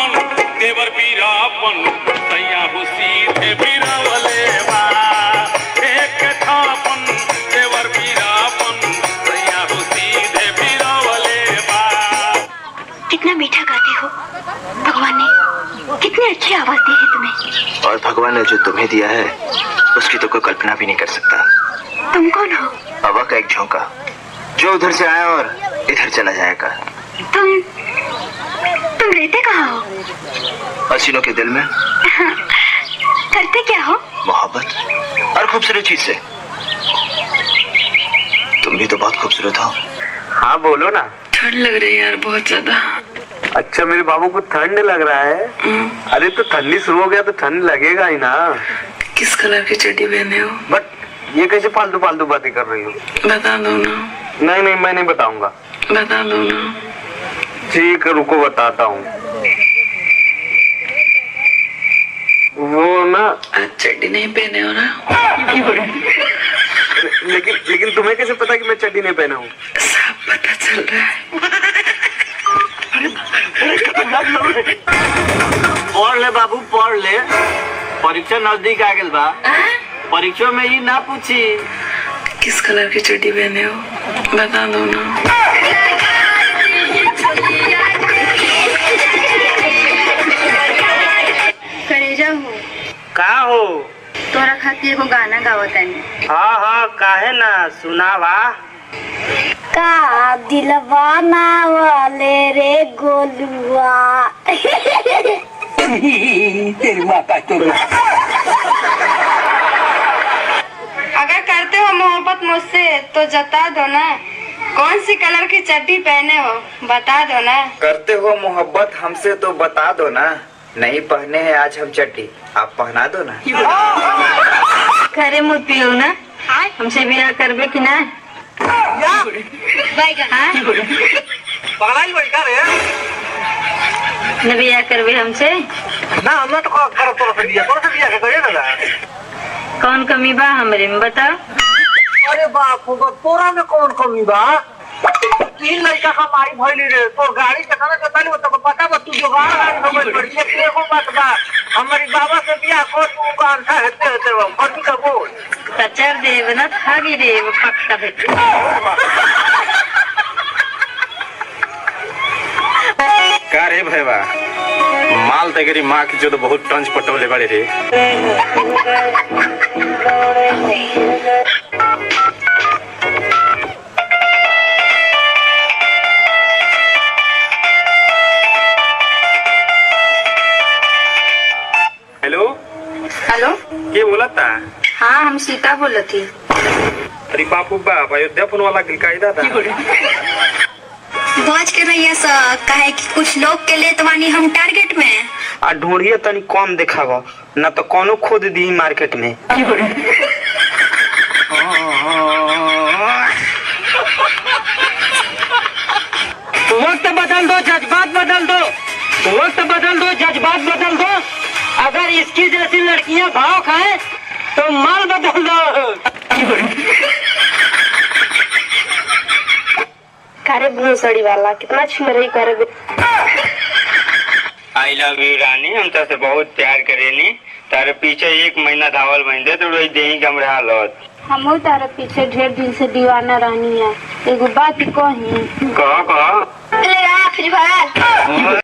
पीरापन देवर पीरापन सैया हो सीधे पीरावले बा एक थापन देवर पीरापन सैया हो सीधे पीरावले बा। कितना मीठा गाते हो, भगवान ने कितनी अच्छी आवाज दी है तुम्हें। और भगवान ने जो तुम्हें दिया है उसकी तो कोई कल्पना भी नहीं कर सकता। तुम कौन हो? हवा का एक झोंका जो उधर से आया और इधर चला जाएगा। तुम रहते कहाँ हो? हसीनों के दिल में। करते क्या हो? मोहब्बत और खूबसूरत चीज से। तुम भी तो बहुत खूबसूरत हो। हाँ बोलो ना। ठंड लग रही है यार बहुत ज्यादा। अच्छा मेरे बाबू को ठंड लग रहा है? अरे तो ठंडी शुरू हो गया तो ठंड लगेगा ही ना। किस कलर की चड्डी पहने हो? बट ये कैसे फालतू फालतू बातें कर रही हो? बता दो ना। नहीं नहीं मैं नहीं बताऊंगा। बता दो ना। ठीक है रुको बताता हूँ। वो ना आज चड्डी नहीं पहने हो ना? लेकिन तुम्हें कैसे पता कि मैं चड्डी नहीं पहना हूँ? सब पता चल रहा है। पढ़ ले बाबू पढ़ ले, परीक्षा नजदीक आ गई बा। परीक्षा में ये ना पूछी किस कलर की चड्डी पहने हो, बता दो ना। करेजा हो का हो? तोरा खातिर एगो गाना गावतानी। हाँ हाँ काहे ना सुनावा। का दिलवा ना वाले रे गोलुआ। तेरी माता चोर। अगर करते हो मोहब्बत मुझसे तो जता दो ना, कौन सी कलर की चड्डी पहने हो बता दो ना। करते हो मोहब्बत हमसे तो बता दो ना, नहीं पहने हैं आज हम चड्डी आप पहना दो ना। खरे मुँह पियो ना, हमसे बिना करबे कि ना। न बिया करबे हमसे ना हम तो कर तो बिया करे ना। कौन कमी बा हमरे में बताओ। अरे बाप रे तोरा में कौन कमी बा? तीन लड़का का माई भइली रे, तो गाड़ी चलाना चलता नहीं तो पता बा तू जुगाड़ गाड़ी हो गई पड़ी है। एगो बात बा हमारी बाबा से बियाह को तू गांठा हेते हेते वो फटी का बोल कचर देव ना थागी देव पक्का भेट। का रे भैया माल तगरी माँ की जो तो बहुत टंच पटोले बड़े रे। हेलो हेलो के बोला था? हाँ हम सीता बोला थी। अरे बापू बाप अयोध्या फोन वाला गिलकायदा था। बच के रहिए सर, काहे कि कुछ लोग के लिए तवानी हम टारगेट में। आ ढूंढिए तनी कम दिखावा ना तो कोनो खोद दी मार्केट में। वक्त बदल दो जज्बात बदल दो, वक्त बदल दो जज्बात बदल दो। अगर इसकी जैसी लड़कियां भाव खाएं तो माल बदल दो। कारे भूसड़ी वाला कितना छिमरई करे। आई लव यू रानी, हम तो से बहुत प्यार करेनी। तारे पीछे 1 महीना धावल बन तो रोज दे कमरे हालत। हम तारे पीछे ढेर दिन से दीवाना रानी है। एगो बात कही। कहो ले आ फ्री फायर।